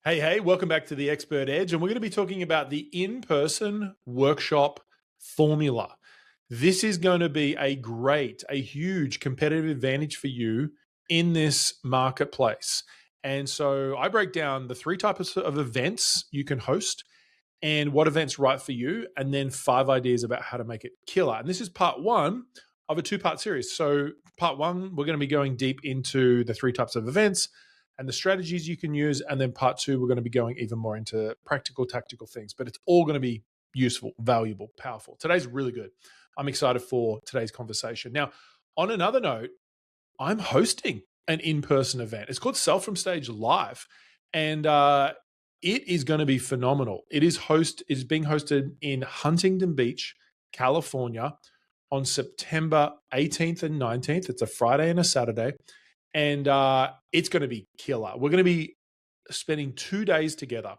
Hey, welcome back to the Expert Edge. And we're going to be talking about the in-person workshop formula. This is going to be a huge competitive advantage for you in this marketplace. And so I break down the three types of events you can host and what events right for you, and then 5 ideas about how to make it killer. And this is part one of a 2-part series. So part one, we're going to be going deep into the 3 types of events and the strategies you can use. And then part 2, we're going to be going even more into practical, tactical things, but it's all going to be useful, valuable, powerful. Today's really good. I'm excited for today's conversation. Now, on another note, I'm hosting an in-person event. It's called Sell from Stage Live. And it is going to be phenomenal. It is being hosted in Huntington Beach, California on September 18th and 19th. It's a Friday and a Saturday. And it's going to be killer. We're going to be spending 2 days together,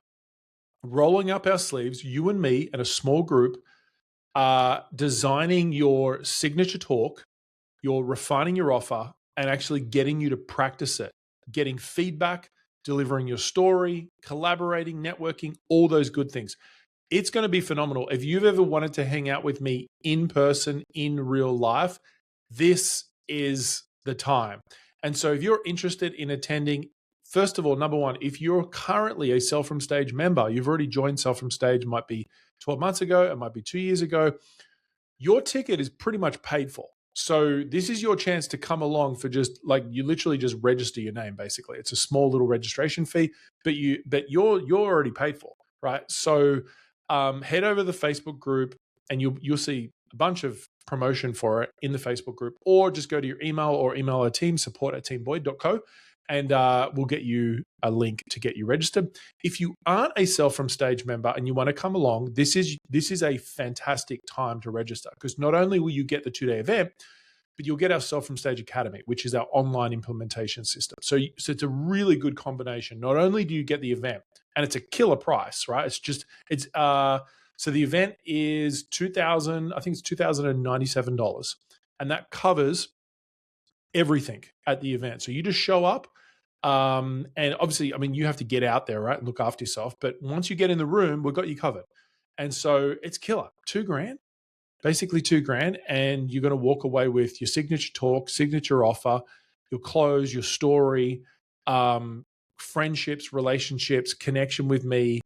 rolling up our sleeves, you and me and a small group, designing your signature talk, you're refining your offer, and actually getting you to practice it, getting feedback, delivering your story, collaborating, networking, all those good things. It's going to be phenomenal. If you've ever wanted to hang out with me in person, in real life, this is the time. And so if you're interested in attending, first of all, number one, if you're currently a Sell from Stage member, you've already joined Sell from Stage, it might be 12 months ago, it might be 2 years ago, your ticket is pretty much paid for. So this is your chance to come along for just like, you literally just register your name, basically. It's a small little registration fee, but you're already paid for, right? So head over to the Facebook group and you'll see a bunch of promotion for it in the Facebook group, or just go to your email or email our team, support@teamboyd.co, and we'll get you a link to get you registered. If you aren't a Sell from Stage member and you want to come along, this is a fantastic time to register, because not only will you get the 2-day event, but you'll get our Sell from Stage Academy, which is our online implementation system. So it's a really good combination. Not only do you get the event, and it's a killer price, right? So the event is $2,097, and that covers everything at the event. So you just show up, and obviously, I mean, you have to get out there, right, and look after yourself. But once you get in the room, we've got you covered. And so it's killer. $2,000, basically $2,000, and you're going to walk away with your signature talk, signature offer, your close, your story, friendships, relationships, connection with me,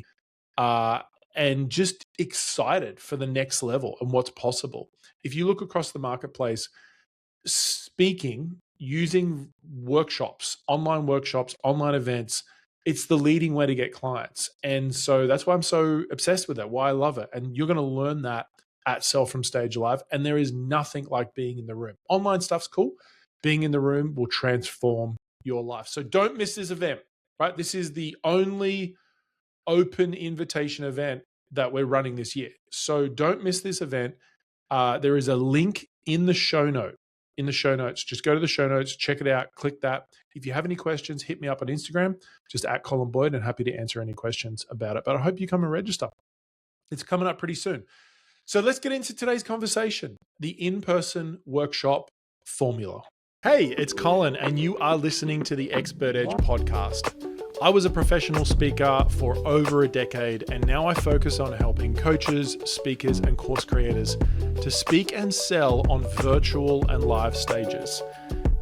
and just excited for the next level and what's possible. If you look across the marketplace, speaking, using workshops, online events, it's the leading way to get clients. And so that's why I'm so obsessed with it, why I love it. And you're going to learn that at Sell from Stage Live. And there is nothing like being in the room. Online stuff's cool. Being in the room will transform your life. So don't miss this event, right? This is the only open invitation event that we're running this year. So don't miss this event. There is a link in the show notes. Just go to the show notes, check it out, click that. If you have any questions, hit me up on Instagram, just @ColinBoyd, and happy to answer any questions about it. But I hope you come and register. It's coming up pretty soon. So let's get into today's conversation, the in-person workshop formula. Hey, it's Colin, and you are listening to the Expert Edge podcast. I was a professional speaker for over a decade, and now I focus on helping coaches, speakers, and course creators to speak and sell on virtual and live stages.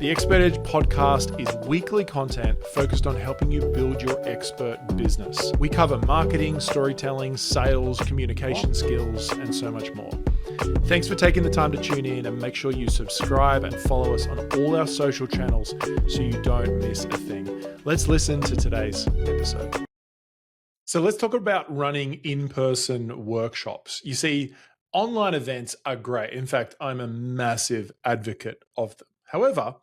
The Expert Edge podcast is weekly content focused on helping you build your expert business. We cover marketing, storytelling, sales, communication skills, and so much more. Thanks for taking the time to tune in, and make sure you subscribe and follow us on all our social channels so you don't miss a thing. Let's listen to today's episode. So let's talk about running in-person workshops. You see, online events are great. In fact, I'm a massive advocate of them. However,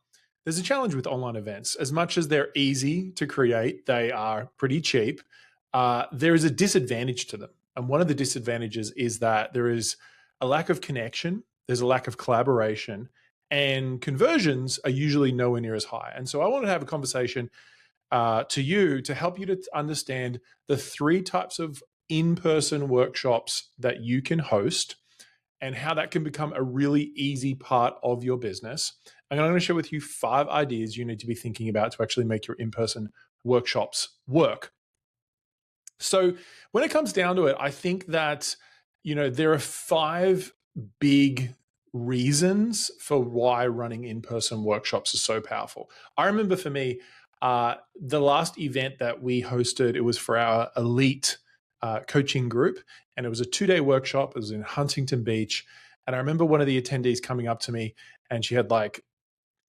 there's a challenge with online events. As much as they're easy to create, they are pretty cheap. There is a disadvantage to them. And one of the disadvantages is that there is a lack of connection, there's a lack of collaboration, and conversions are usually nowhere near as high. And so I wanted to have a conversation to you to help you to understand the 3 types of in-person workshops that you can host and how that can become a really easy part of your business. And I'm going to share with you 5 ideas you need to be thinking about to actually make your in-person workshops work. So when it comes down to it, I think that, there are 5 big reasons for why running in-person workshops is so powerful. I remember for me, the last event that we hosted, it was for our elite coaching group, and it was a 2-day workshop. It was in Huntington Beach. And I remember one of the attendees coming up to me, and she had like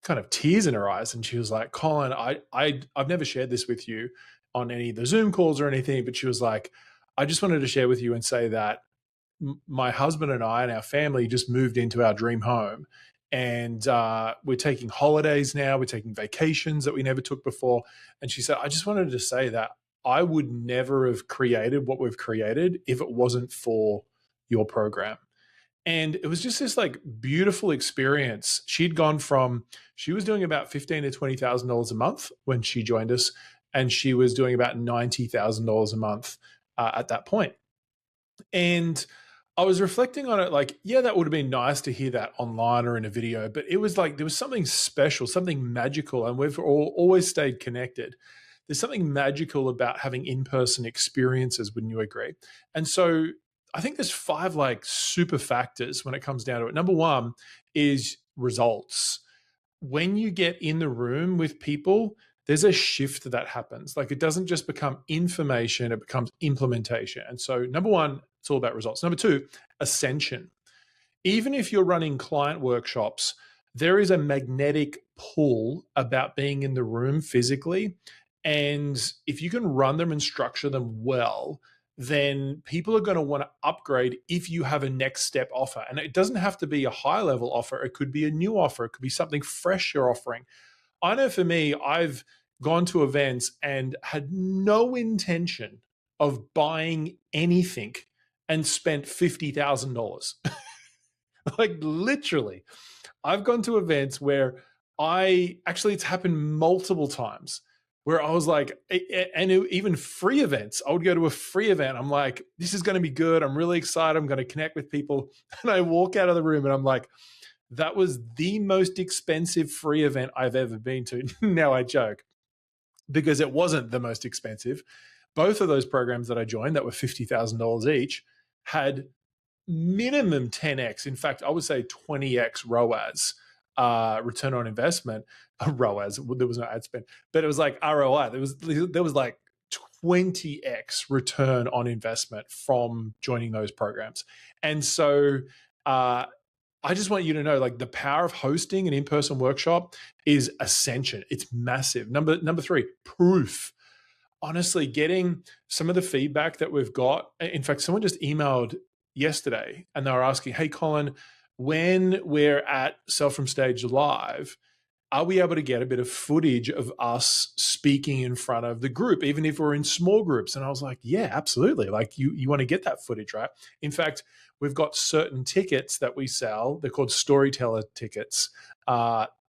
kind of tears in her eyes, and she was like, "Colin, I've never shared this with you on any of the Zoom calls or anything," but she was like, "I just wanted to share with you and say that my husband and I and our family just moved into our dream home, and we're taking holidays now. We're taking vacations that we never took before." And she said, "I just wanted to say that I would never have created what we've created if it wasn't for your program." And it was just this like beautiful experience. She was doing about $15,000 to $20,000 a month when she joined us, and she was doing about $90,000 a month at that point. And I was reflecting on it like, yeah, that would have been nice to hear that online or in a video, but it was like there was something special, something magical, and we've always stayed connected. There's something magical about having in-person experiences, wouldn't you agree? And so I think there's 5 like super factors when it comes down to it. Number 1 is results. When you get in the room with people, there's a shift that happens. Like it doesn't just become information, it becomes implementation. And so, number 1, it's all about results. Number 2, ascension. Even if you're running client workshops, there is a magnetic pull about being in the room physically. And if you can run them and structure them well, then people are going to want to upgrade if you have a next step offer. And it doesn't have to be a high level offer, it could be a new offer, it could be something fresh you're offering. I know for me, I've gone to events and had no intention of buying anything and spent $50,000. Like literally, I've gone to events where it's happened multiple times where I was like, and even free events, I would go to a free event. I'm like, this is going to be good. I'm really excited. I'm going to connect with people. And I walk out of the room and I'm like, that was the most expensive free event I've ever been to. Now I joke because it wasn't the most expensive. Both of those programs that I joined that were $50,000 each had minimum 10x. In fact, I would say 20x ROAS, return on investment. ROAS, there was no ad spend, but it was like ROI. There was like 20x return on investment from joining those programs. And so I just want you to know, like, the power of hosting an in-person workshop is ascension. It's massive. Number 3, proof. Honestly, getting some of the feedback that we've got. In fact, someone just emailed yesterday and they were asking, "Hey, Colin, when we're at Sell From Stage Live, are we able to get a bit of footage of us speaking in front of the group, even if we're in small groups?" And I was like, yeah, absolutely. Like you want to get that footage, right? In fact, we've got certain tickets that we sell. They're called storyteller tickets.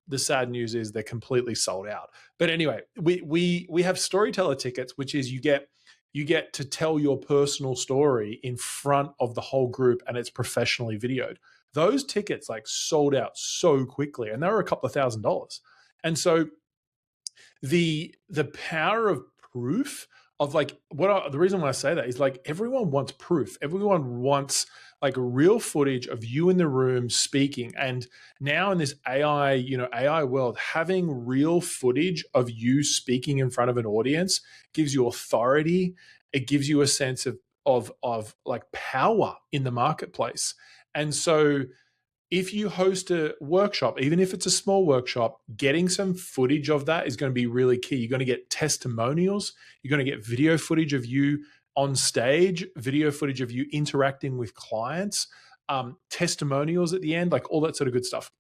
The sad news is they're completely sold out. But anyway, we have storyteller tickets, which is you get to tell your personal story in front of the whole group, and it's professionally videoed. Those tickets like sold out so quickly, and they were a couple of $1,000s. And so the power of proof of like the reason why I say that is like everyone wants proof. Everyone wants like real footage of you in the room speaking. And now in this AI world, having real footage of you speaking in front of an audience gives you authority. It gives you a sense of like power in the marketplace. And so if you host a workshop, even if it's a small workshop, getting some footage of that is going to be really key. You're going to get testimonials. You're going to get video footage of you on stage, video footage of you interacting with clients, testimonials at the end, like all that sort of good stuff.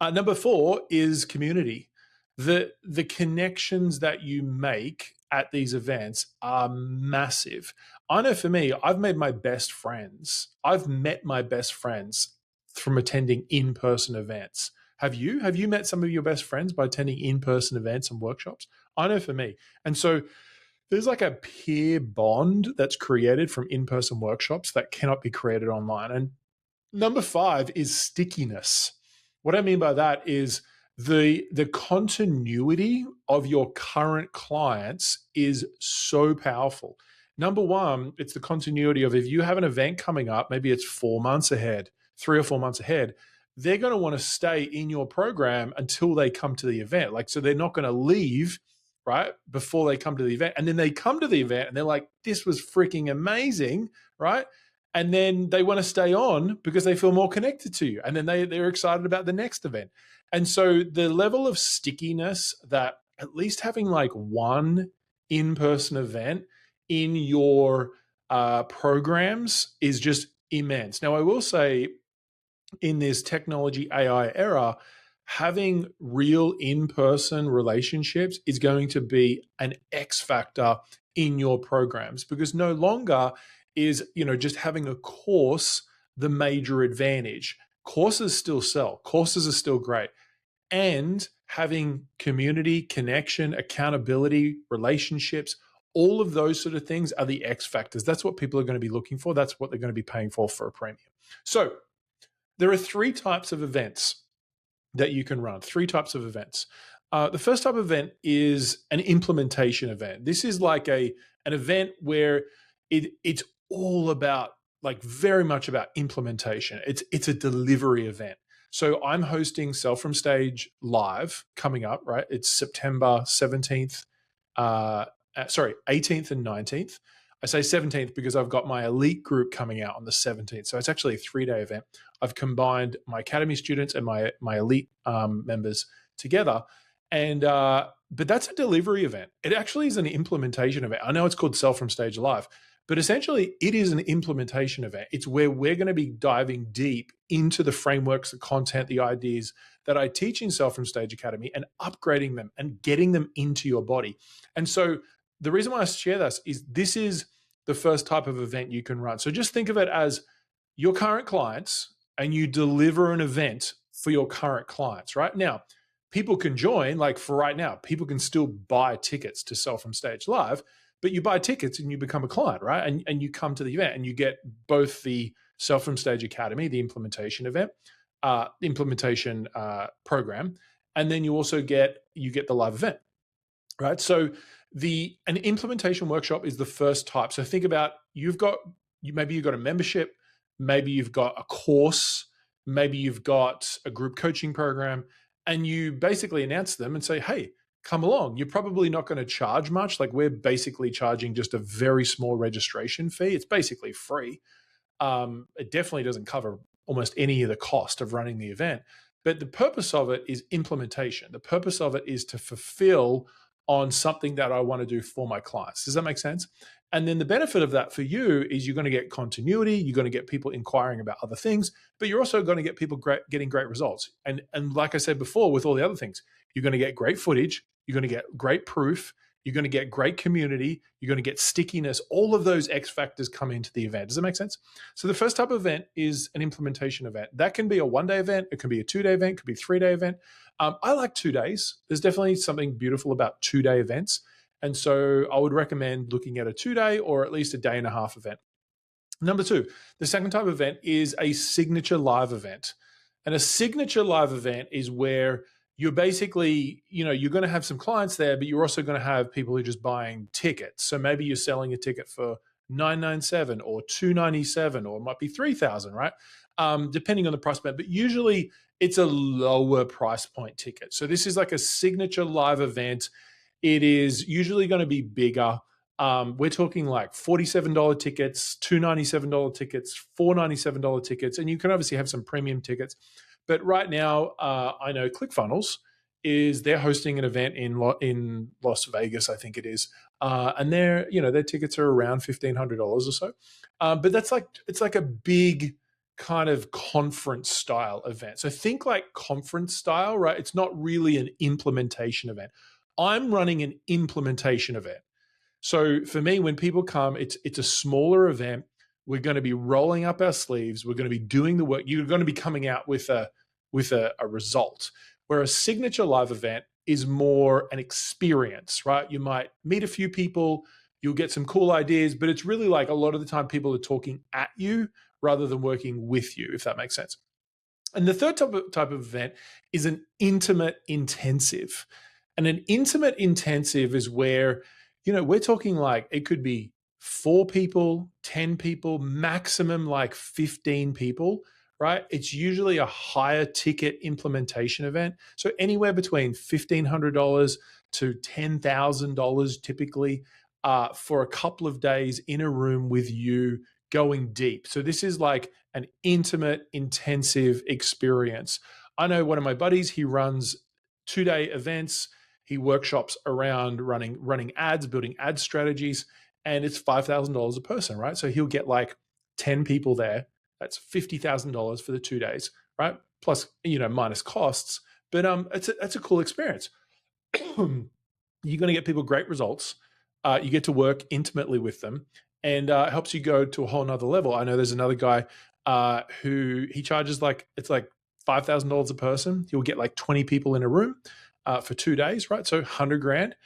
Number 4 is community. The connections that you make at these events are massive. I know for me, I've made my best friends. I've met my best friends from attending in-person events. Have you? Have you met some of your best friends by attending in-person events and workshops? I know for me. And so there's like a peer bond that's created from in-person workshops that cannot be created online. And number 5 is stickiness. What I mean by that is the continuity of your current clients is so powerful. Number one, it's the continuity of if you have an event coming up, maybe it's 4 months ahead, 3 or 4 months ahead, they're going to want to stay in your program until they come to the event. Like, so they're not going to leave, right, before they come to the event. And then they come to the event and they're like, this was freaking amazing, right? And then they want to stay on because they feel more connected to you. And then they're excited about the next event. And so the level of stickiness that at least having like one in-person event in your programs is just immense. Now, I will say in this technology AI era, having real in-person relationships is going to be an X factor in your programs, because no longer is, just having a course the major advantage. Courses still sell. Courses are still great. And having community, connection, accountability, relationships, all of those sort of things are the X factors. That's what people are going to be looking for. That's what they're going to be paying for a premium. So there are three types of events that you can run, three types of events. The first type of event is an implementation event. This is like an event where it's all about, like, very much about implementation. It's a delivery event. So I'm hosting Sell From Stage Live coming up, right? It's September 17th, 18th and 19th. I say 17th because I've got my elite group coming out on the 17th. So it's actually a 3-day event. I've combined my academy students and my elite members together. And but that's a delivery event. It actually is an implementation event. I know it's called Sell From Stage Live, but essentially it is an implementation event. It's where we're going to be diving deep into the frameworks, the content, the ideas that I teach in Sell From Stage Academy and upgrading them and getting them into your body. And so the reason why I share this is the first type of event you can run. So just think of it as your current clients, and you deliver an event for your current clients. Right now, people can join, like for right now, people can still buy tickets to Sell From Stage Live, but you buy tickets and you become a client, right? And you come to the event and you get both the Sell From Stage Academy, the implementation event, implementation program, and then you also get the live event, right? So an implementation workshop is the first type. So think about, maybe you've got a membership, maybe you've got a course, maybe you've got a group coaching program, and you basically announce them and say, hey, come along. You're probably not going to charge much. Like, we're basically charging just a very small registration fee. It's basically free. It definitely doesn't cover almost any of the cost of running the event. But the purpose of it is implementation. The purpose of it is to fulfill on something that I want to do for my clients. Does that make sense? And then the benefit of that for you is you're going to get continuity, you're going to get people inquiring about other things, but you're also going to get people getting great results. And like I said before, with all the other things, you're going to get great footage, you're going to get great proof, you're going to get great community, you're going to get stickiness. All of those X factors come into the event. Does that make sense? So the first type of event is an implementation event. That can be a 1-day event, it can be a 2-day event, it could be a 3-day event. I like 2 days. There's definitely something beautiful about 2-day events. And so I would recommend looking at a 2-day or at least a day and a half event. Number two, the second type of event is a signature live event. And a signature live event is where you're basically, you're going to have some clients there, but you're also going to have people who are just buying tickets. So maybe you're selling a ticket for $997 or $297, or it might be $3,000, right? Depending on the price point, but usually it's a lower price point ticket. So this is like a signature live event. It is usually going to be bigger. We're talking like $47 tickets, $297 tickets, $497 tickets, and you can obviously have some premium tickets. But right now, I know ClickFunnels they're hosting an event in Las Vegas, I think it is, and their tickets are around $1,500 or so. But it's like a big kind of conference style event. So think like conference style, right? It's not really an implementation event. I'm running an implementation event. So for me, when people come, it's a smaller event. We're going to be rolling up our sleeves. We're going to be doing the work. You're going to be coming out with a result. Where a signature live event is more an experience, right? You might meet a few people, you'll get some cool ideas, but it's really like a lot of the time people are talking at you rather than working with you, if that makes sense. And the third type of event is an intimate intensive. And an intimate intensive is where, we're talking like it could be 4 people, 10 people, maximum like 15 people, right? It's usually a higher ticket implementation event. So anywhere between $1,500 to $10,000 typically, for a couple of days in a room with you going deep. So this is like an intimate, intensive experience. I know one of my buddies, he runs 2-day events. He workshops around running ads, building ad strategies, and it's $5,000 a person, right? So he'll get like 10 people there. That's $50,000 for the 2 days, right? Plus, minus costs. But it's a cool experience. You're going to get people great results. You get to work intimately with them, and it helps you go to a whole nother level. I know there's another guy who he charges it's like $5,000 a person. He'll get like 20 people in a room for 2 days, right? So 100 grand,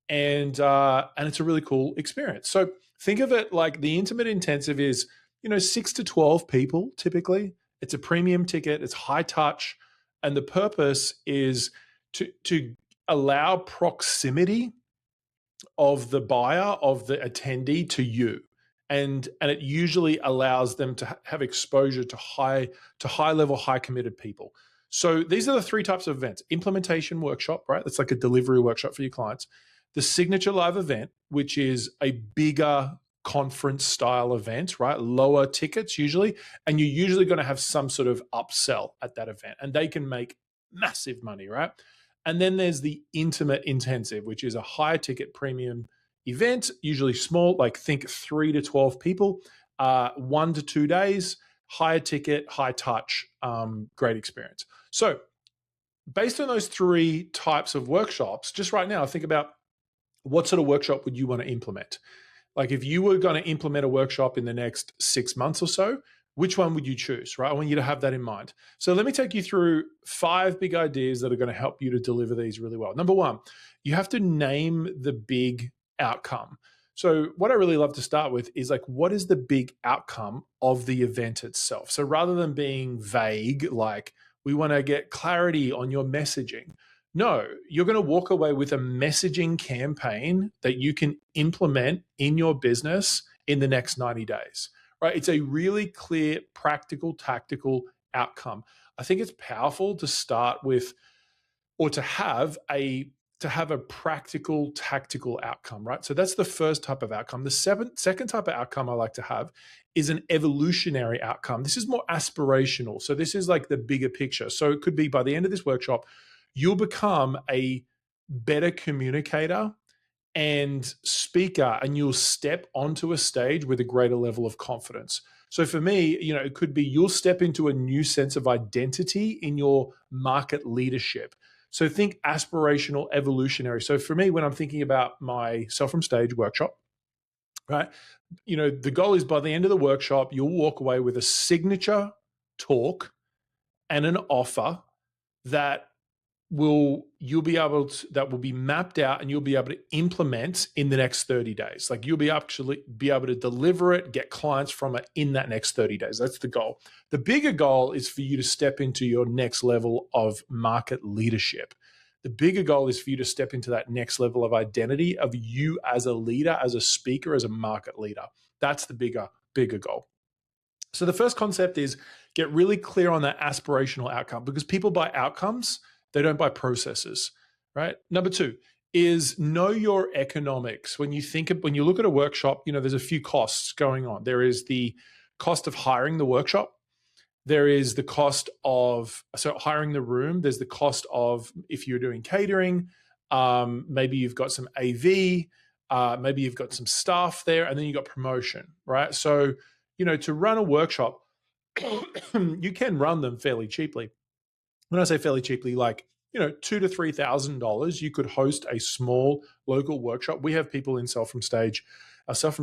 and it's a really cool experience. So think of it like the intimate intensive is 6 to 12 people typically. It's a premium ticket. It's high touch, and the purpose is to allow proximity of the buyer, of the attendee to you. And it usually allows them to have exposure to high level, high committed people. So these are the 3 types of events: implementation workshop, right? That's like a delivery workshop for your clients. The signature live event, which is a bigger conference style event, right? Lower tickets usually. And you're usually going to have some sort of upsell at that event, and they can make massive money, right? And then there's the intimate intensive, which is a higher ticket premium event, usually small, like think 3 to 12 people, 1 to 2 days, higher ticket, high touch, great experience. So based on those 3 types of workshops, just right now, think about what sort of workshop would you want to implement? Like if you were going to implement a workshop in the next 6 months or so, which one would you choose, right? I want you to have that in mind. So let me take you through 5 big ideas that are going to help you to deliver these really well. Number 1, you have to name the big outcome. So what I really love to start with is like, what is the big outcome of the event itself? So rather than being vague, like we want to get clarity on your messaging, no, you're going to walk away with a messaging campaign that you can implement in your business in the next 90 days. Right? It's a really clear, practical, tactical outcome. I think it's powerful to start with, or to have a practical, tactical outcome, right? So that's the first type of outcome. The second type of outcome I like to have is an evolutionary outcome. This is more aspirational. So this is like the bigger picture. So it could be by the end of this workshop, you'll become a better communicator and speaker, and you'll step onto a stage with a greater level of confidence. So for me, it could be you'll step into a new sense of identity in your market leadership. So think aspirational, evolutionary. So for me, when I'm thinking about my Sell from Stage workshop, right, the goal is by the end of the workshop, you'll walk away with a signature talk and an offer that you'll be able to, that will be mapped out, and you'll be able to implement in the next 30 days. Like you'll be actually be able to deliver it, get clients from it in that next 30 days. That's the goal. The bigger goal is for you to step into your next level of market leadership. The bigger goal is for you to step into that next level of identity of you as a leader, as a speaker, as a market leader. That's the bigger goal. So the first concept is get really clear on that aspirational outcome, because people buy outcomes, they don't buy processes, right? Number 2 is know your economics. When you look at a workshop, there's a few costs going on. There is the cost of hiring the workshop. There is the cost of hiring the room. There's the cost of if you're doing catering, maybe you've got some AV, maybe you've got some staff there, and then you've got promotion, right? So, to run a workshop, you can run them fairly cheaply. When I say fairly cheaply, like, $2,000 to $3,000, you could host a small local workshop. We have people in our Sell from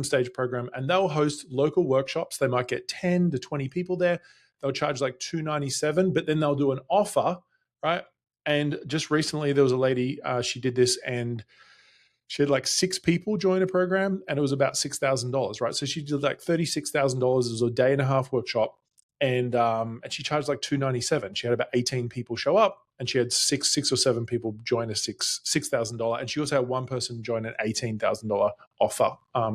Stage program, and they'll host local workshops. They might get 10 to 20 people there. They'll charge like $297, but then they'll do an offer, right? And just recently there was a lady, she did this, and she had like 6 people join a program, and it was about $6,000, right? So she did like $36,000. It was a day and a half workshop. and she charged like $297. She had about 18 people show up, and she had six or seven people join a $6,000, and she also had one person join an $18,000 offer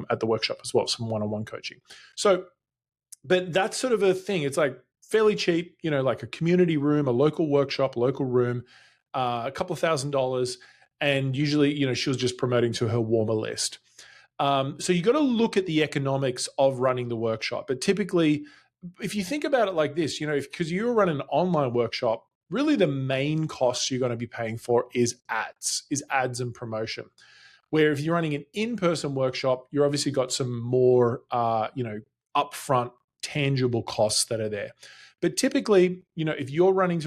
at the workshop as well, some one-on-one coaching. So, but that's sort of a thing. It's like fairly cheap, like a community room, a local workshop, local room, a couple of $1,000s, and usually, she was just promoting to her warmer list. So you got to look at the economics of running the workshop. But typically, if you think about it like this, because you're running an online workshop, really the main costs you're going to be paying for is ads and promotion. Where if you're running an in-person workshop, you're obviously got some more, upfront tangible costs that are there. But typically, if you're wanting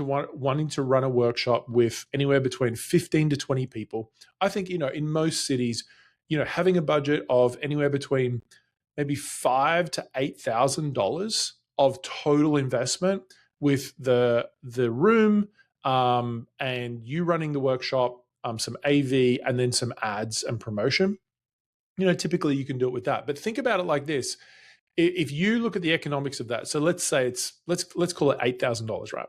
to run a workshop with anywhere between 15 to 20 people, I think, in most cities, having a budget of anywhere between maybe $5,000 to $8,000 of total investment with the room and you running the workshop, some AV, and then some ads and promotion. Typically you can do it with that. But think about it like this. If you look at the economics of that, so let's say let's call it $8,000, right?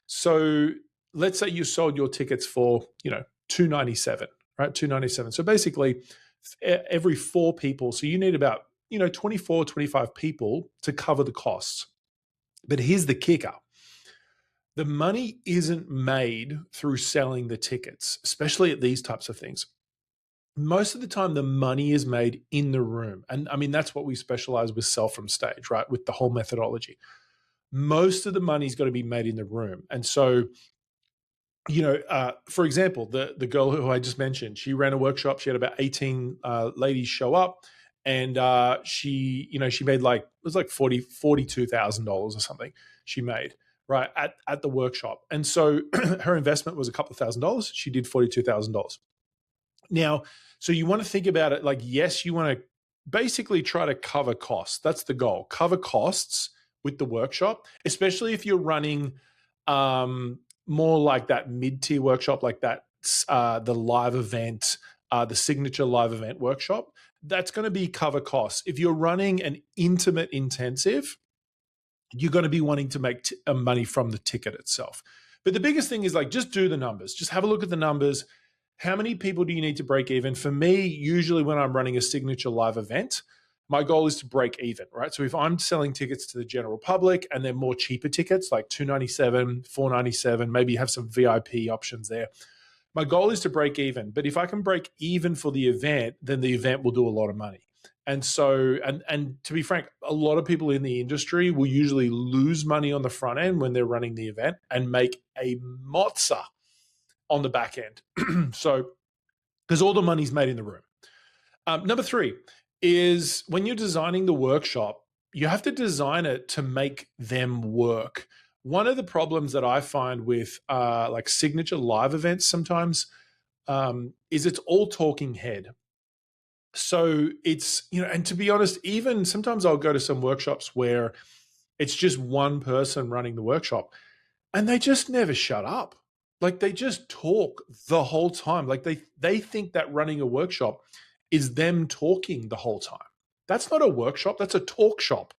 So let's say you sold your tickets for, $297, right? $297. So basically every 4 people, so you need about, 24, 25 people to cover the costs. But here's the kicker. The money isn't made through selling the tickets, especially at these types of things. Most of the time, the money is made in the room. And I mean, that's what we specialize with Sell from Stage, right? With the whole methodology. Most of the money is going to be made in the room. And so, for example, the girl who I just mentioned, she ran a workshop. She had about 18 ladies show up. And she made it was like $42,000 or something she made, right, at the workshop. And so her investment was a couple of $1,000s. She did $42,000. Now, so you want to think about it like, yes, you want to basically try to cover costs. That's the goal. Cover costs with the workshop, especially if you're running more like that mid-tier workshop, like that, the live event, the signature live event workshop. That's going to be cover costs. If you're running an intimate intensive, you're going to be wanting to make money from the ticket itself. But the biggest thing is just do the numbers. Just have a look at the numbers. How many people do you need to break even? For me, usually when I'm running a signature live event, my goal is to break even, right? So if I'm selling tickets to the general public and they're more cheaper tickets, like $297, $497, maybe you have some VIP options there. My goal is to break even. But if I can break even for the event, then the event will do a lot of money. And so, and to be frank, a lot of people in the industry will usually lose money on the front end when they're running the event and make a mozza on the back end. So, because all the money's made in the room. Number 3 is when you're designing the workshop, you have to design it to make them work. One of the problems that I find with like signature live events sometimes is it's all talking head. So it's, and to be honest, even sometimes I'll go to some workshops where it's just one person running the workshop and they just never shut up. Like they just talk the whole time. Like they think that running a workshop is them talking the whole time. That's not a workshop, that's a talk shop.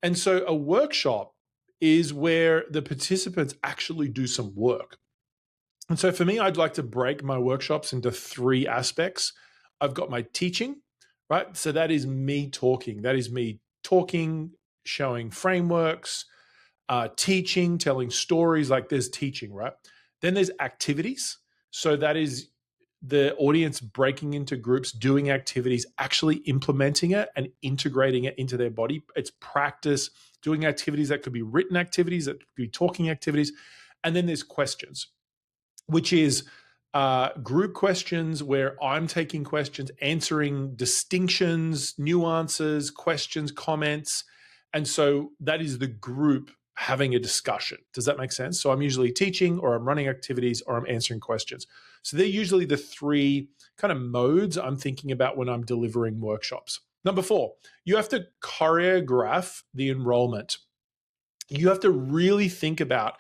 And so a workshop is where the participants actually do some work. And so for me, I'd like to break my workshops into 3 aspects. I've got my teaching, right? So that is me talking. That is me talking, showing frameworks, teaching, telling stories, like there's teaching, right? Then there's activities. So that is the audience breaking into groups, doing activities, actually implementing it and integrating it into their body. It's practice, doing activities that could be written activities, that could be talking activities. And then there's questions, which is group questions where I'm taking questions, answering distinctions, nuances, questions, comments. And so that is the group having a discussion. Does that make sense? So I'm usually teaching, or I'm running activities, or I'm answering questions. So they're usually the 3 kind of modes I'm thinking about when I'm delivering workshops. Number 4, you have to choreograph the enrollment. You have to really think about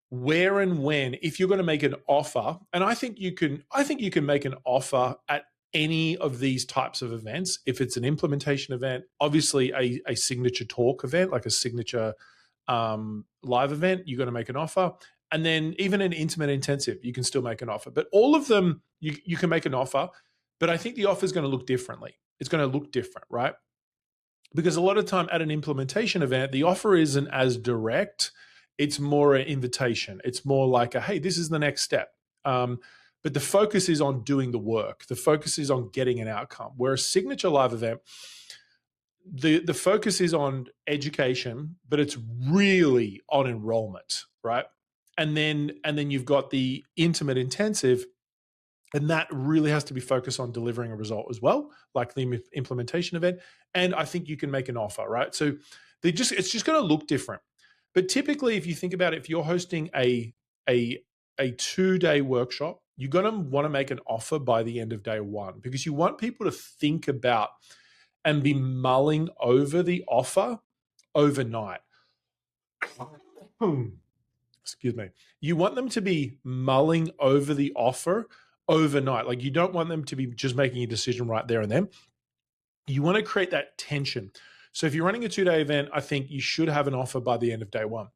where and when, if you're going to make an offer, and I think you can make an offer at any of these types of events. If it's an implementation event, obviously a signature talk event, like a signature live event, you're going to make an offer. And then even an intimate intensive, you can still make an offer. But all of them, you can make an offer. But I think the offer is going to look differently. It's going to look different, right? Because a lot of time at an implementation event, the offer isn't as direct. It's more an invitation. It's more like a, hey, this is the next step. But the focus is on doing the work. The focus is on getting an outcome. Where a signature live event, the focus is on education, but it's really on enrollment, right? And then you've got the intimate intensive, and that really has to be focused on delivering a result as well, like the implementation event. And I think you can make an offer, right? So it's just going to look different. But typically, if you think about it, if you're hosting a 2-day workshop, you're going to want to make an offer by the end of day one, because you want people to think about and be mulling over the offer overnight. Excuse me. You want them to be mulling over the offer overnight. Like, you don't want them to be just making a decision right there and then. You want to create that tension. So if you're running a 2-day event, I think you should have an offer by the end of day one.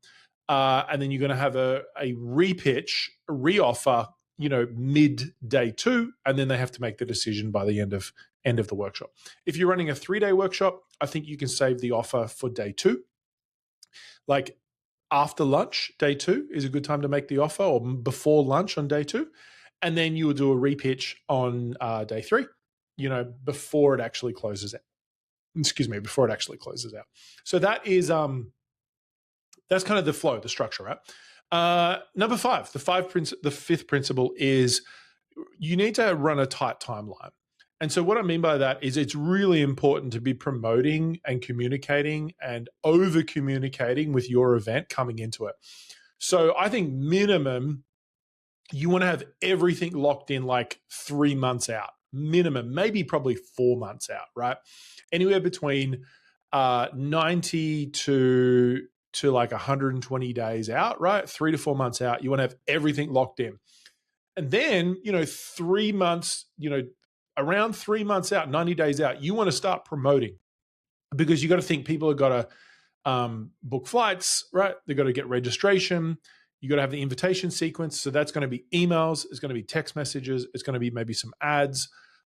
And then you're going to have a repitch, a re-offer, mid day 2, and then they have to make the decision by the end of the workshop. If you're running a 3-day workshop, I think you can save the offer for day 2. Like, after lunch, day 2 is a good time to make the offer, or before lunch on day 2. And then you will do a repitch on day 3, before it actually closes out. Before it actually closes out. So that is, that's kind of the flow, the structure, right? Number 5, the fifth principle is you need to run a tight timeline. And so what I mean by that is it's really important to be promoting and communicating and over communicating with your event coming into it. So I think minimum, you want to have everything locked in like 3 months out, minimum, maybe probably 4 months out, right? Anywhere between 90 to like 120 days out, right? 3 to 4 months out, you want to have everything locked in. And then, 3 months, around 3 months out, 90 days out, you want to start promoting, because you got to think people have got to book flights, right? They've got to get registration. You got to have the invitation sequence. So that's going to be emails. It's going to be text messages. It's going to be maybe some ads.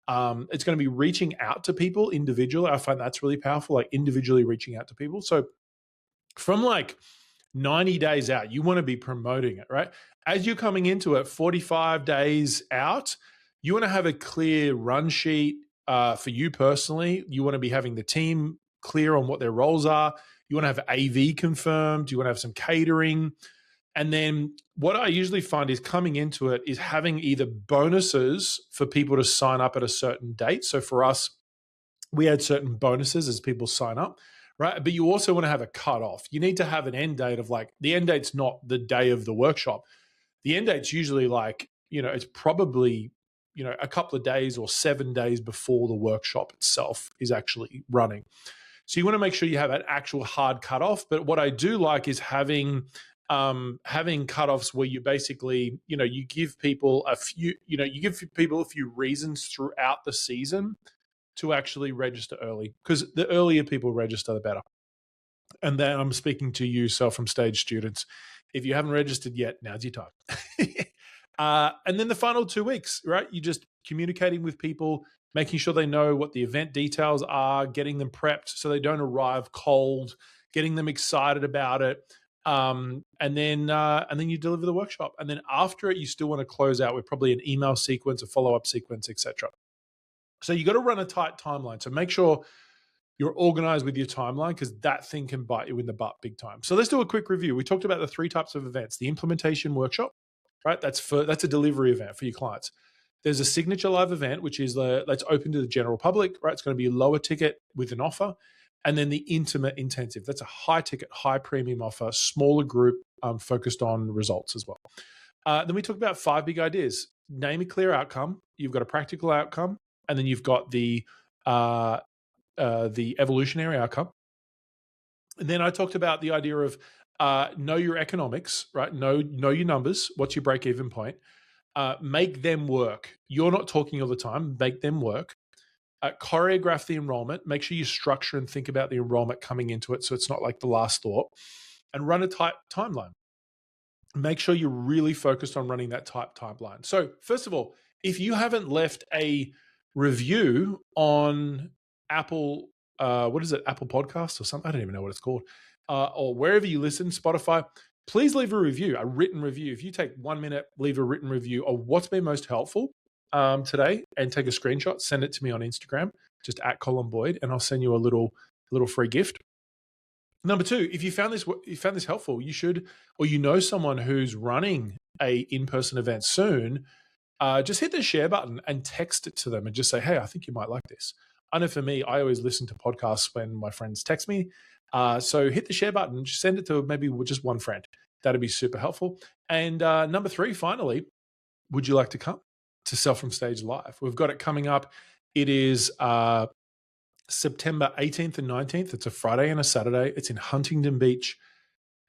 It's going to be reaching out to people individually. I find that's really powerful, like individually reaching out to people. So from like 90 days out, you want to be promoting it, right? As you're coming into it, 45 days out, you want to have a clear run sheet for you personally. You want to be having the team clear on what their roles are. You want to have AV confirmed. You want to have some catering. And then what I usually find is coming into it is having either bonuses for people to sign up at a certain date. So for us, we had certain bonuses as people sign up, right? But you also want to have a cutoff. You need to have an end date of like, the end date's not the day of the workshop. The end date's usually like, it's probably, a couple of days or 7 days before the workshop itself is actually running. So you want to make sure you have an actual hard cutoff. But what I do like is having cutoffs where you basically, you give people a few reasons throughout the season to actually register early, because the earlier people register, the better. And then I'm speaking to you self-from stage students. If you haven't registered yet, now's your time. And then the final 2 weeks, right? You're just communicating with people, making sure they know what the event details are, getting them prepped so they don't arrive cold, getting them excited about it. And then you deliver the workshop. And then after it, you still want to close out with probably an email sequence, a follow-up sequence, etc. So you got to run a tight timeline. So make sure you're organized with your timeline, because that thing can bite you in the butt big time. So let's do a quick review. We talked about the 3 types of events: the implementation workshop, right? That's a delivery event for your clients. There's a signature live event, which is that's open to the general public, right? It's going to be a lower ticket with an offer. And then the intimate intensive, that's a high ticket, high premium offer, smaller group, focused on results as well. Then we talked about 5 big ideas. Name a clear outcome. You've got a practical outcome, and then you've got the evolutionary outcome. And then I talked about the idea of know your economics, right? Know your numbers. What's your break-even point? make them work. You're not talking all the time. Make them work. Choreograph the enrollment. Make sure you structure and think about the enrollment coming into it so it's not like the last thought. And run a tight timeline. Make sure you're really focused on running that tight timeline. So first of all, if you haven't left a review on Apple, what is it, Apple Podcasts or something? I don't even know what it's called. Or wherever you listen, Spotify, please leave a review, a written review. If you take 1 minute, leave a written review of what's been most helpful today, and take a screenshot, send it to me on Instagram, just at Colin Boyd, and I'll send you a little free gift. Number two, if you found this helpful, you should, or you know someone who's running a in-person event soon, just hit the share button and text it to them and just say, hey, I think you might like this. I know for me, I always listen to podcasts when my friends text me. So hit the share button, just send it to maybe just one friend. That'd be super helpful. And number three, finally, would you like to come to Sell from Stage Live? We've got it coming up. It is September 18th and 19th. It's a Friday and a Saturday. It's in Huntington Beach,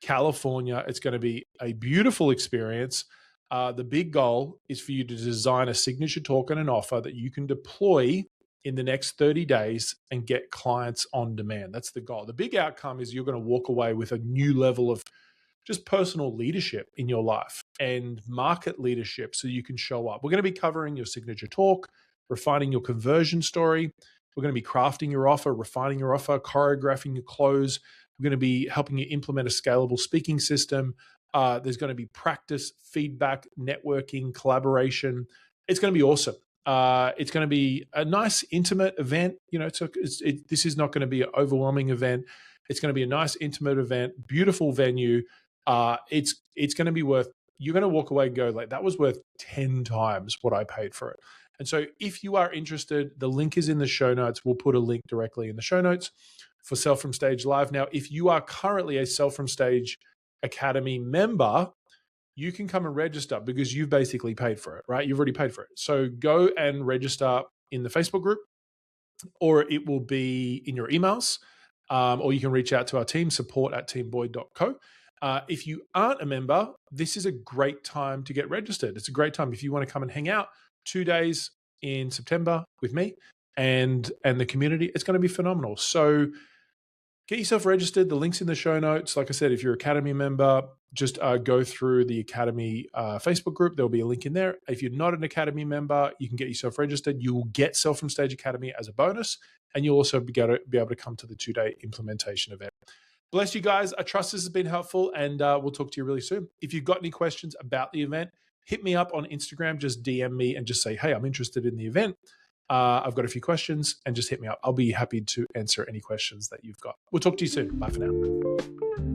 California. It's going to be a beautiful experience. The big goal is for you to design a signature talk and an offer that you can deploy in the next 30 days and get clients on demand. That's the goal. The big outcome is you're going to walk away with a new level of just personal leadership in your life and market leadership so you can show up. We're going to be covering your signature talk, refining your conversion story. We're going to be crafting your offer, refining your offer, choreographing your close. We're going to be helping you implement a scalable speaking system. There's going to be practice, feedback, networking, collaboration. It's going to be awesome. It's going to be a nice, intimate event. You know, this is not going to be an overwhelming event. It's going to be a nice, intimate event, beautiful venue. It's going to be worth, you're going to walk away and go like, that was worth 10 times what I paid for it. And so if you are interested, the link is in the show notes. We'll put a link directly in the show notes for Sell from Stage Live. Now, if you are currently a Sell from Stage Academy member, you can come and register because you've basically paid for it, right? You've already paid for it. So go and register in the Facebook group, or it will be in your emails, or you can reach out to our team, support@teamboyd.co. If you aren't a member, this is a great time to get registered. It's a great time if you want to come and hang out 2 days in September with me and the community. It's going to be phenomenal. So get yourself registered. The link's in the show notes. Like I said, if you're an Academy member, just go through the Academy Facebook group. There'll be a link in there. If you're not an Academy member, you can get yourself registered. You will get Sell from Stage Academy as a bonus, and you'll also be able to come to the 2-day implementation event. Bless you guys. I trust this has been helpful, and we'll talk to you really soon. If you've got any questions about the event, hit me up on Instagram. Just DM me and just say, hey, I'm interested in the event. I've got a few questions, and just hit me up. I'll be happy to answer any questions that you've got. We'll talk to you soon. Bye for now.